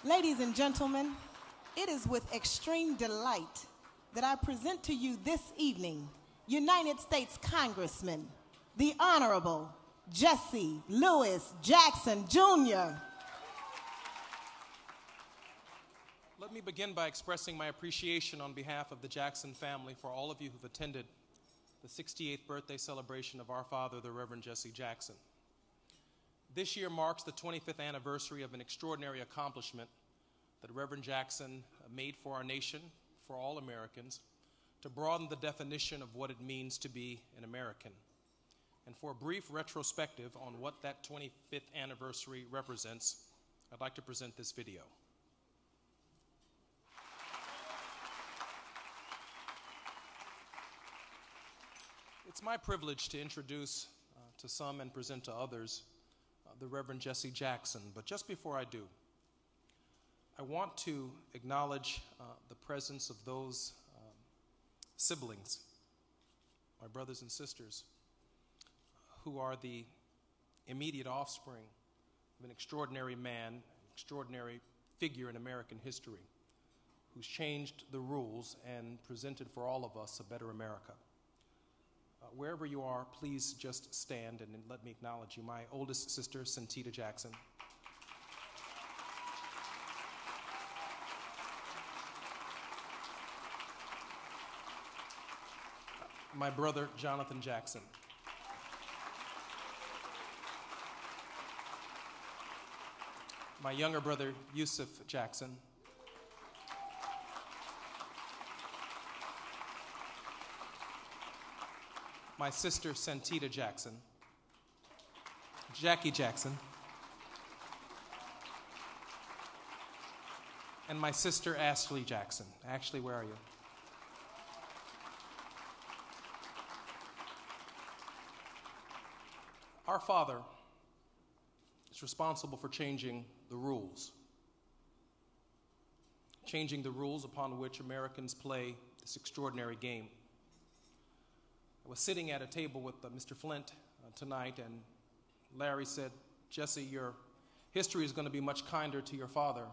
Ladies and gentlemen, it is with extreme delight that I present to you this evening United States Congressman, the Honorable Jesse Lewis Jackson, Jr. Let me begin by expressing my appreciation on behalf of the Jackson family for all of you who've attended the 68th birthday celebration of our father, the Reverend Jesse Jackson. This year marks the 25th anniversary of an extraordinary accomplishment that Reverend Jackson made for our nation, for all Americans, to broaden the definition of what it means to be an American. And for a brief retrospective on what that 25th anniversary represents, I'd like to present this video. It's my privilege to introduce to some and present to others the Reverend Jesse Jackson. But just before I do, I want to acknowledge the presence of those siblings, my brothers and sisters, who are the immediate offspring of an extraordinary man, an extraordinary figure in American history, who's changed the rules and presented for all of us a better America. Wherever you are, please just stand and let me acknowledge you. My oldest sister, Santita Jackson. My brother, Jonathan Jackson. My younger brother, Yusuf Jackson. My sister, Santita Jackson. Jackie Jackson. And my sister, Ashley Jackson. Ashley, where are you? Our father is responsible for changing the rules. Changing the rules upon which Americans play this extraordinary game. I was sitting at a table with Mr. Flint tonight, and Larry said, "Jesse, your history is going to be much kinder to your father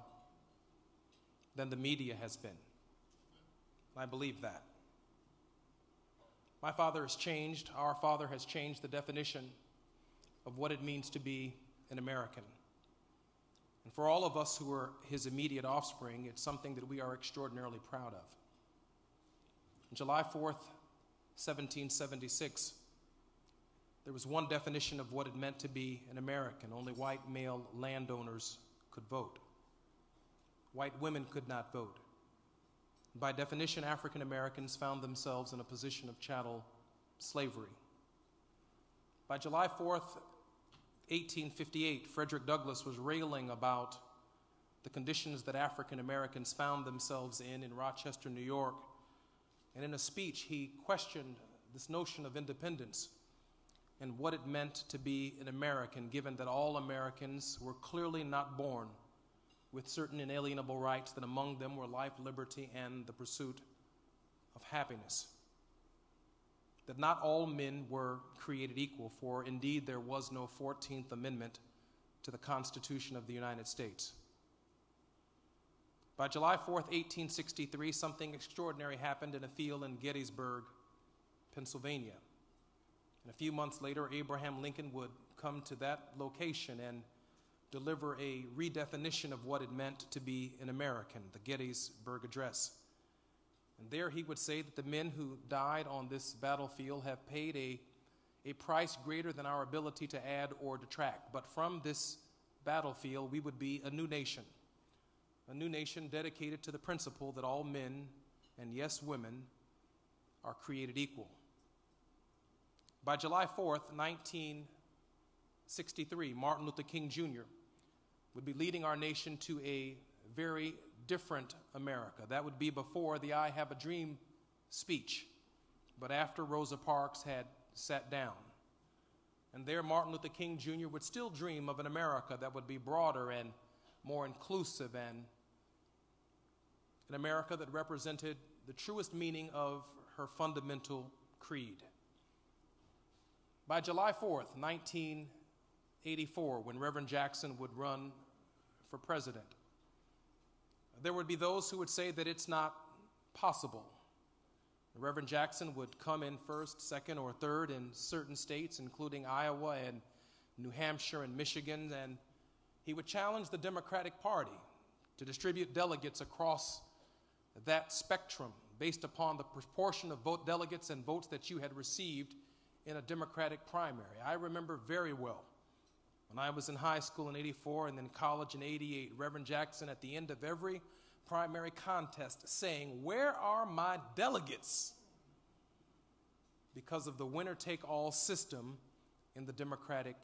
than the media has been." I believe that. My father has changed, our father has changed the definition of what it means to be an American. And for all of us who are his immediate offspring, it's something that we are extraordinarily proud of. On July 4th, 1776, there was one definition of what it meant to be an American. Only white male landowners could vote. White women could not vote. By definition, African Americans found themselves in a position of chattel slavery. By July 4th, 1858, Frederick Douglass was railing about the conditions that African Americans found themselves in Rochester, New York. And in a speech, he questioned this notion of independence and what it meant to be an American, given that all Americans were clearly not born with certain inalienable rights, that among them were life, liberty, and the pursuit of happiness. That not all men were created equal, for indeed there was no 14th Amendment to the Constitution of the United States. By July 4th, 1863, something extraordinary happened in a field in Gettysburg, Pennsylvania. And a few months later, Abraham Lincoln would come to that location and deliver a redefinition of what it meant to be an American, the Gettysburg Address. And there he would say that the men who died on this battlefield have paid a price greater than our ability to add or detract. But from this battlefield, we would be a new nation dedicated to the principle that all men, and yes, women, are created equal. By July 4th, 1963, Martin Luther King Jr. would be leading our nation to a very different America. That would be before the I Have a Dream speech, but after Rosa Parks had sat down. And there Martin Luther King Jr. would still dream of an America that would be broader and more inclusive, and an America that represented the truest meaning of her fundamental creed. By July 4th, 1984, when Reverend Jackson would run for president, There would be those who would say that it's not possible. Reverend Jackson would come in first, second, or third in certain states, including Iowa and New Hampshire and Michigan, and he would challenge the Democratic Party to distribute delegates across that spectrum based upon the proportion of vote delegates and votes that you had received in a Democratic primary. I remember very well when I was in high school in '84 and then college in '88, Reverend Jackson at the end of every primary contest saying, "Where are my delegates?" because of the winner-take-all system in the Democratic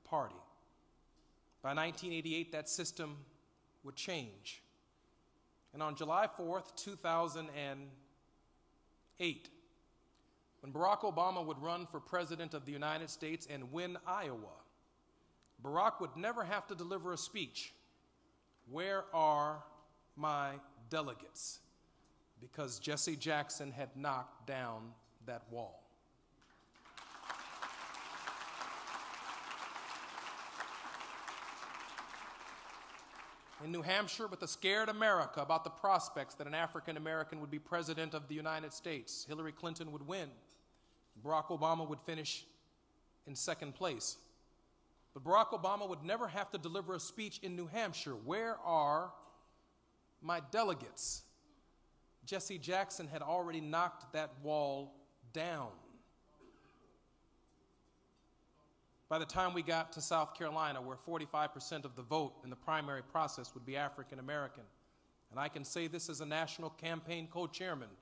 Party. By 1988, that system would change. And on July 4th, 2008, when Barack Obama would run for President of the United States and win Iowa, Barack would never have to deliver a speech, "Where are my delegates?" because Jesse Jackson had knocked down that wall. In New Hampshire, with a scared America about the prospects that an African American would be President of the United States, Hillary Clinton would win. Barack Obama would finish in second place. But Barack Obama would never have to deliver a speech in New Hampshire. "Where are my delegates?" Jesse Jackson had already knocked that wall down. By the time we got to South Carolina, where 45% of the vote in the primary process would be African American, and I can say this as a national campaign co-chairman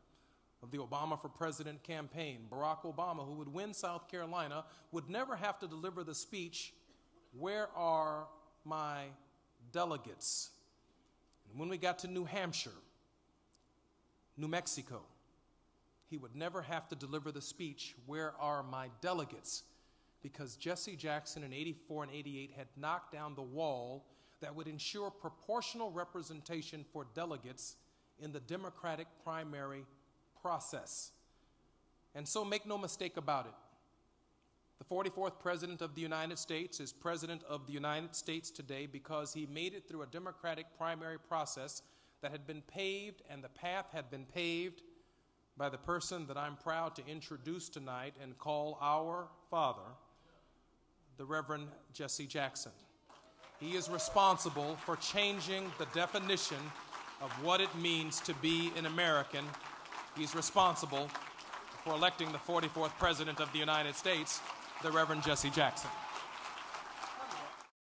of the Obama for President campaign, Barack Obama, who would win South Carolina, would never have to deliver the speech, "Where are my delegates?" And when we got to New Hampshire, New Mexico, he would never have to deliver the speech, "Where are my delegates?" because Jesse Jackson in '84 and '88 had knocked down the wall that would ensure proportional representation for delegates in the Democratic primary process. And so make no mistake about it. The 44th President of the United States is President of the United States today because he made it through a Democratic primary process that had been paved, and the path had been paved by the person that I'm proud to introduce tonight and call our father, the Reverend Jesse Jackson. He is responsible for changing the definition of what it means to be an American. He's responsible for electing the 44th President of the United States, the Reverend Jesse Jackson.